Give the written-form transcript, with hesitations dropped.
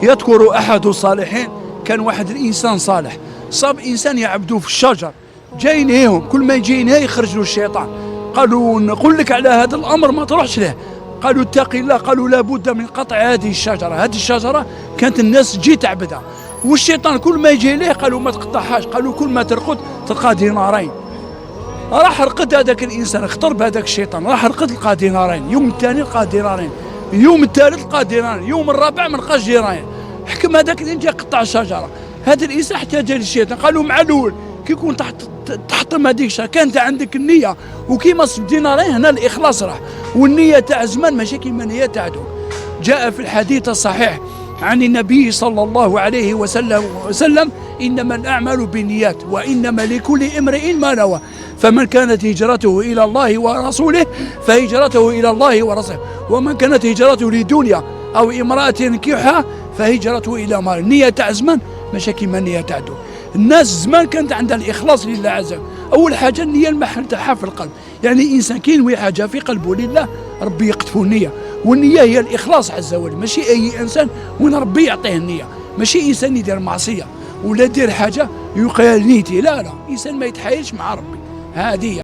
يذكر أحد الصالحين، كان واحد الإنسان صالح صاب إنسان يعبدوه في الشجر، جاي ينهيهم، كل ما يجي ينهي يخرج له الشيطان. قالوا نقول لك على هذا الأمر ما تروحش له. قالوا اتق الله. قالوا لابد من قطع هذه الشجرة. هذه الشجرة كانت الناس تجي تعبدها، والشيطان كل ما يجي إليه قالوا ما تقطعهاش. قالوا كل ما ترقد تلقى دينارين. راح رقد هذاك الإنسان، اختر بهذاك الشيطان، راح رقد لقى دينارين، يوم الثاني لقى دينارين، اليوم الثالث لقى دينارين، اليوم الرابع ما لقاش دينارين. حكم هذاك اللي جا قطع الشجرة. هذا الإنسان احتاج للشيطان. قالوا مع الأول كي يكون تحطم هذيك الشجرة كانت عندك النية وكيما صب دينارين، هنا الإخلاص راح، والنية تاع زمان ماشي كيما النية تاع دوك. جاء في الحديث الصحيح عن النبي صلى الله عليه وسلم إنما الأعمال بالنيات وإنما لكل امرئ ما نوى، فمن كانت هجرته إلى الله ورسوله فهجرته إلى الله ورسوله، ومن كانت هجرته لدنيا أو امرأة ينكحها فهجرته إلى ما. النية تاع زمان ماشي كيما النية تاع دوك. الناس زمان كانت عندها الإخلاص لله عز وجل. أول حاجة النية المحل تاعها في القلب، يعني الإنسان كي ينوي حاجة في قلبه لله ربي يقذفه النية، والنية هي الإخلاص عز وجل. ماشي أي إنسان وين ربي يعطيه النية، ماشي إنسان يدير معصية ولا يدير حاجة يقال نيتي، لا إنسان ما يتحايلش مع ربي. هذه